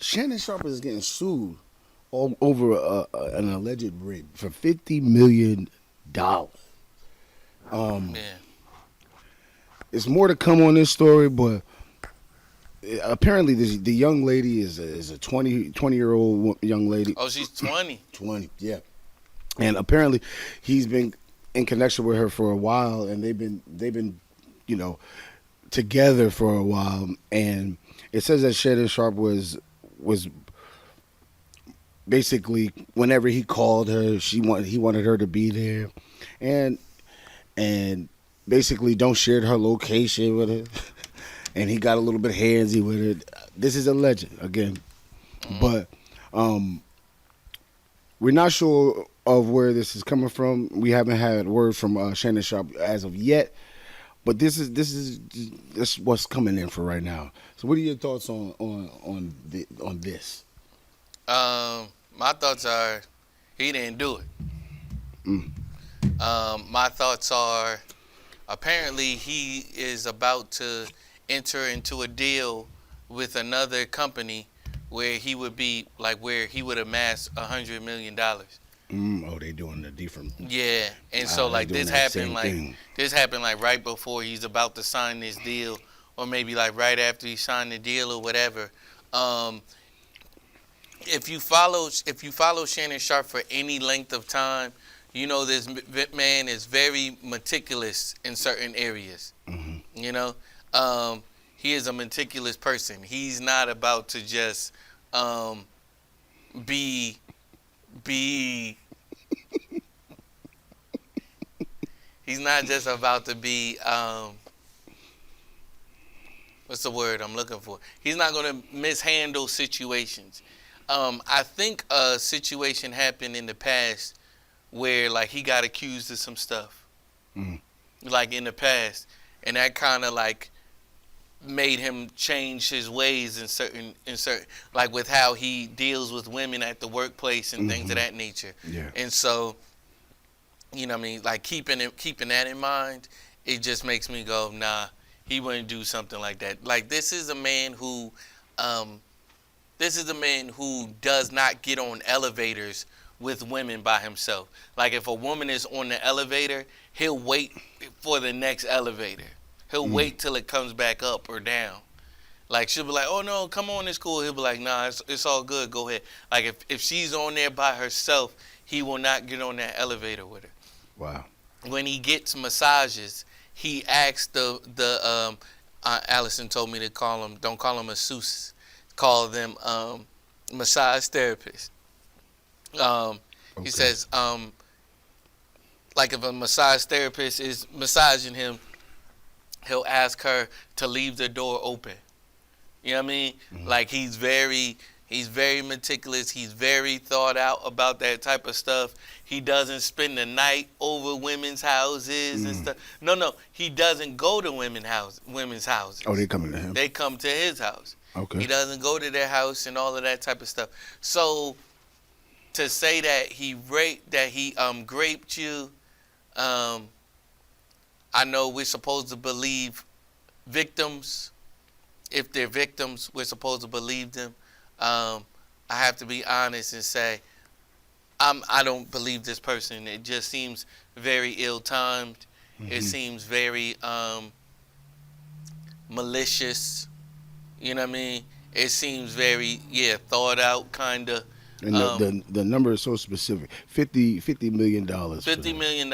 Shannon Sharpe is getting sued over an alleged rape for $50 million. Um, Yeah. it's more to come on this story, but apparently the young lady is a 20 year old young lady. Oh, she's 20. 20, yeah. And apparently he's been in connection with her for a while, and they've been you know together for a while. And it says that Shannon Sharpe was basically, whenever he called her, he wanted her to be there, and and basically don't share her location with her. And he got a little bit handsy with it. This is a legend again, Mm-hmm. but um, we're not sure of where this is coming from. We haven't had word from Shannon Sharp as of yet, but this is what's coming in for right now. So, what are your thoughts on this? My thoughts are he didn't do it. Mm. My thoughts are apparently he is about to enter into a deal with another company where he would be like where he would amass $100 million. Oh, they doing a different. Yeah, and so They like doing this that happened same like thing. right before he's about to sign this deal, or maybe like right after he signed the deal or whatever. Um, if you follow Shannon Sharp for any length of time, you know this man is very meticulous in certain areas. Hmm. You know, um, he is a meticulous person. He's not about to just um, be be. He's not just about to be. What's the word I'm looking for? He's not going to mishandle situations. I think a situation happened in the past where like he got accused of some stuff, Mm. like in the past, and that kind of like made him change his ways in certain like with how he deals with women at the workplace and things of Hmm. that nature. Yeah. And so, what I mean, like keeping that in mind, it just makes me go, nah, he wouldn't do something like that. Like um, this is a man who does not get on elevators with women by himself. Like if a woman is on the elevator, he'll wait for the next elevator. He'll Mm. wait till it comes back up or down. Like she'll be like, "Oh no, come on, it's cool." He'll be like, "Nah, it's all good. Go ahead." Like if she's on there by herself, he will not get on that elevator with her. Wow. When he gets massages, he asks the Allison told me to call him, don't call him masseuse, call them massage therapists. He Okay. says like if a massage therapist is massaging him, he'll ask her to leave the door open. You know what I mean? Mhm. Like he's very meticulous. He's very thought out about that type of stuff. He doesn't spend the night over women's houses and Mm. stuff. No, he doesn't go to women's Oh, they houses. coming to him. They come to his house. Okay. He doesn't go to their house and all of that type of stuff. So to say that he raped you, um, I know we're supposed to believe victims. If they're victims, we're supposed to believe them. I have to be honest and say I don't believe this person. It just seems very ill-timed. It Hmm. seems very malicious. You know what I mean? It seems very thought out kind of. And the number is so specific. $50 million $50 million,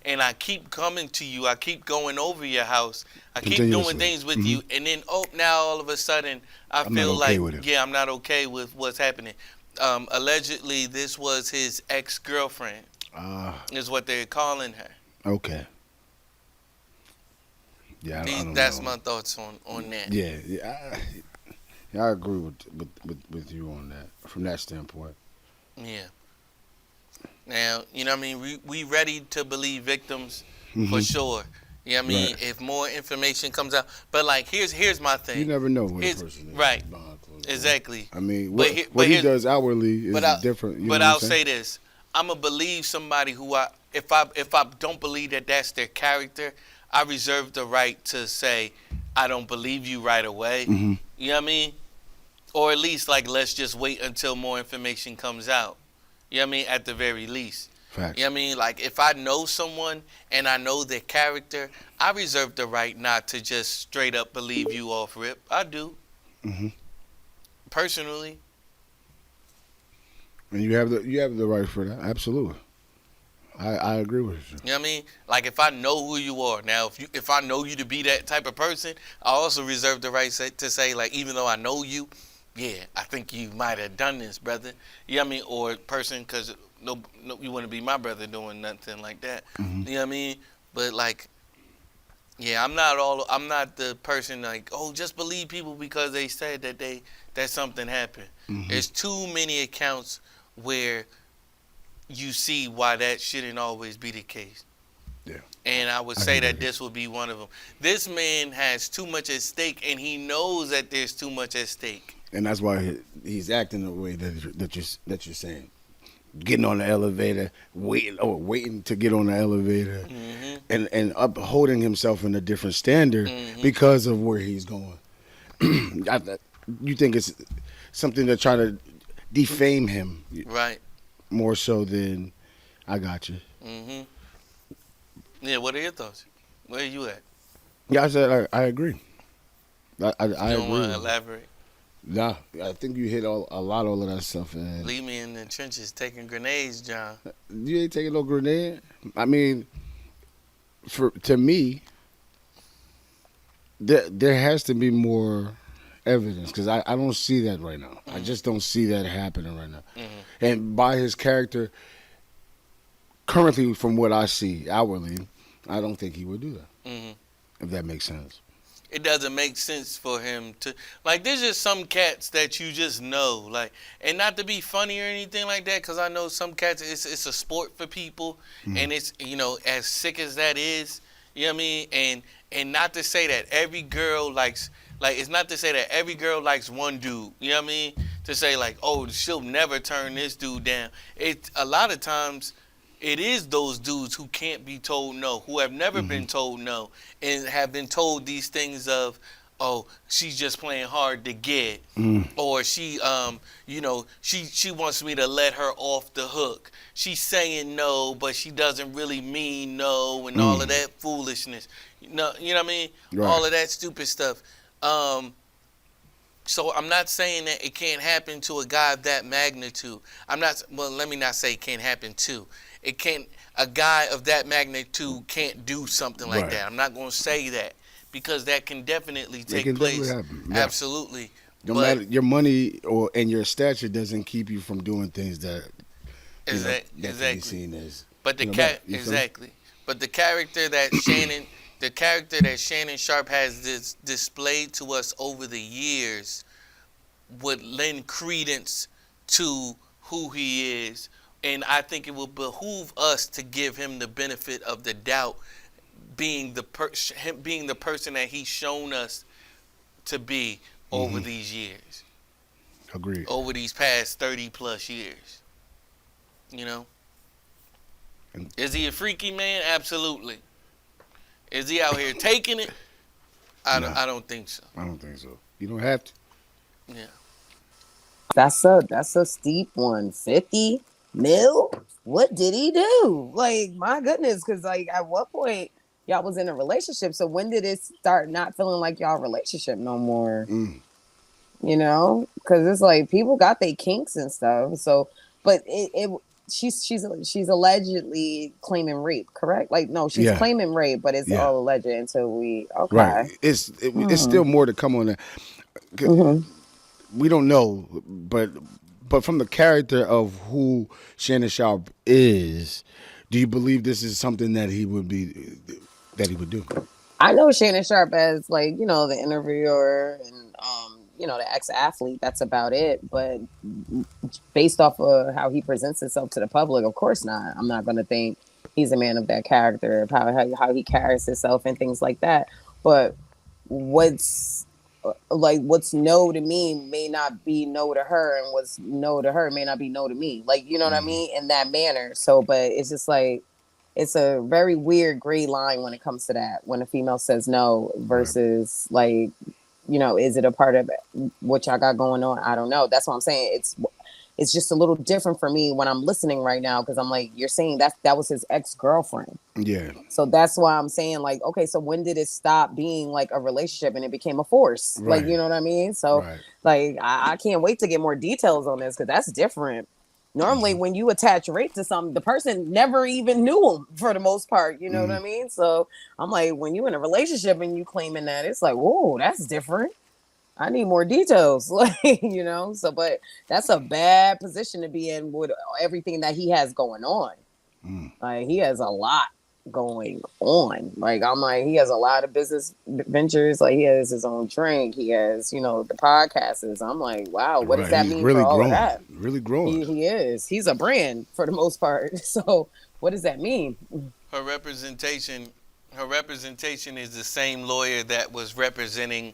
and I keep coming to you. I keep going over your house. I keep doing continuously. things with Hmm. you, and then now all of a sudden I I'm not feel okay like with it. I'm not okay with what's happening. Allegedly, this was his ex-girlfriend, Ah, is what they're calling her. okay. Yeah, I don't That's know. my thoughts on that. Yeah, I agree with you on that from that standpoint. Yeah. Now, you know what I mean? We ready to believe victims for Hmm. sure. You know what I mean? Right. If more information comes out. But like here's my You thing. never know what a Here's person is right. behind closed doors. Exactly. I mean, But what here, what but he here's does outwardly is but I different. You but know what I'm I'll saying? say this. I'm gonna believe somebody who if I don't believe that that's their character, I reserve the right to say I don't believe you right away. Hmm. You know what I mean? or at least like let's just wait until more information comes out. You know what I mean? At the very least. You Facts. know what I mean? Like if I know someone and I know their character, I reserve the right not to just straight up believe you off rip. I do. Hmm. Personally. And you have the right for that. Absolutely. I agree with you. You know what I mean? Like if I know who you are. Now if I know you to be that type of person, I also reserve the right to say like even though I know you, yeah, I think you might have done this, brother. You know what I mean? Or person cuz no, you wouldn't be my brother doing nothing like that. Hmm. You know what I mean? But like yeah, I'm not the person like, "Oh, just believe people because they said that something happened." Hmm. There's too many accounts where you see why that shouldn't always be the case. Yeah. And I would I say agree that with you. this would be one of them. This man has too much at stake, and he knows that there's too much at stake. And that's why he's acting the way that you're saying. Getting on the elevator, waiting to get on the elevator, Hmm. and upholding himself in a different standard Hmm. because of where he's going. You think it's something to try to defame him Right. more so than I got you. Hmm. Yeah. What are your thoughts? Where are you at? Yeah, I said I agree. I You don't agree want to with you. elaborate. Nah, I think you hit all of that stuff, and Leave me in the trenches taking grenades, John. you ain't taking no grenade. I mean, to me, there has to be more evidence because I don't see that right now. I Hmm. just don't see that happening right now. Hmm. And by his character, currently from what I see outwardly, I don't think he would do that. Hmm. If that makes sense. It doesn't make sense for him to like. There's just some cats that you just know, like, and not to be funny or anything like that, because I know some cats. It's a sport for people, Mm. and it's as sick as that is, you know what I mean. And not to say that every girl likes like it's not to say that every girl likes one dude, you know what I mean. To say like, oh, she'll never turn this dude down. It a lot of times it is those dudes who can't be told no, who have never Hmm. been told no, and have been told these things of, oh, she's just playing hard to get, Mm. or she wants me to let her off the hook. She's saying no, but she doesn't really mean no, and all of Mm. that foolishness. You know what I mean? Right. All of that stupid stuff. Um, so I'm not saying that it can't happen to a guy of that magnitude. I'm not. Well, let me not say it can't happen to. It can't. A guy of that magnitude can't do something like Right. that. I'm not going to say that because that can definitely It take can definitely place. happen. Yeah. Absolutely. No But matter your money or and your stature doesn't keep you from doing things that that can be exactly. seen as But the bad. cat You feel me? exactly. But the character that Shannon Sharpe has displayed to us over the years would lend credence to who he is, and I think it will behoove us to give him the benefit of the doubt, him being the person that he's shown us to be over Hmm. these years, Agreed. over these past 30 plus years. You know, And is he a freaky man? Absolutely. Is he out here taking it? nah, I don't think so. I don't think so. You don't have to. Yeah. That's a steep one. 50 mil? What did he do? Like, my goodness, because like at what point y'all was in a relationship? So when did it start not feeling like y'all relationship no more? Mm. Because it's like people got their kinks and stuff. So, but she's allegedly claiming rape, correct? Like, no, she's Yeah. claiming rape, but it's Yeah. all alleged until we Right. okay. It's still more to come on that. Hmm. We don't know, but from the character of who Shannon Sharp is, do you believe this is something that he would do? I know Shannon Sharp as like, the interviewer and the ex-athlete. That's about it. But based off of how he presents himself to the public, of course not. I'm not gonna think he's a man of that character, of how he carries himself and things like that. But what's what's no to me may not be no to her, and what's no to her may not be no to me. Like, you know what I Hmm. mean? In that manner. So, but it's just like it's a very weird gray line when it comes to that. When a female says no Right. versus like is it a part of what y'all got going on? I don't know. That's what I'm saying. It's just a little different for me when I'm listening right now because I'm like, you're saying that was his ex-girlfriend. Yeah. So that's why I'm saying, like, okay, so when did it stop being like a relationship and it became a force? Like, Right. you know what I mean? So, Right. like, I can't wait to get more details on this because that's different. Normally, when you attach rape to something, the person never even knew him for the most part. You know what I mean? So I'm like, when you in a relationship and you claiming that, it's like, whoa, that's different. I need more details, like So, but that's a bad position to be in with everything that he has going on. Like he has a lot going on. Like I'm like he has a lot of business ventures. Like he has his own drink. He has the podcasts. I'm like, wow, what does Right. that He's mean for really all of growing. that? Really growing. He is. He's a brand for the most part. So what does that mean? Her representation, her representation is the same lawyer that was representing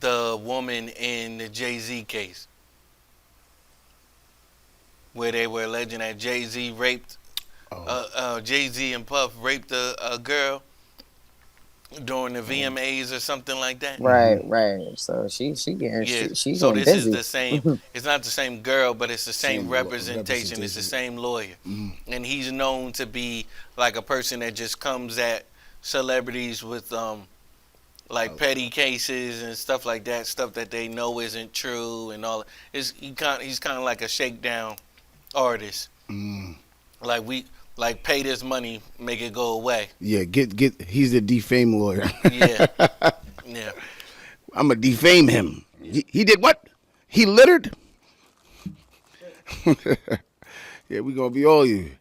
the woman in the Jay-Z case, where they were alleging that Jay-Z raped, Jay-Z and Puff raped a girl during the VMAs or something like that. Right, right. So Yeah. she So getting this is busy. the same. It's not the same girl, but it's the same Same representation. It's the representation. same lawyer, and he's known to be like a person that just comes at celebrities with like petty cases and stuff like that, stuff that they know isn't true and all. He's kind of like a shakedown artist. Like pay this money, make it go away. Yeah. Get. He's the defame lawyer. Yeah, yeah. I'm gonna defame him. He did what? He littered. Yeah, we gonna be all you.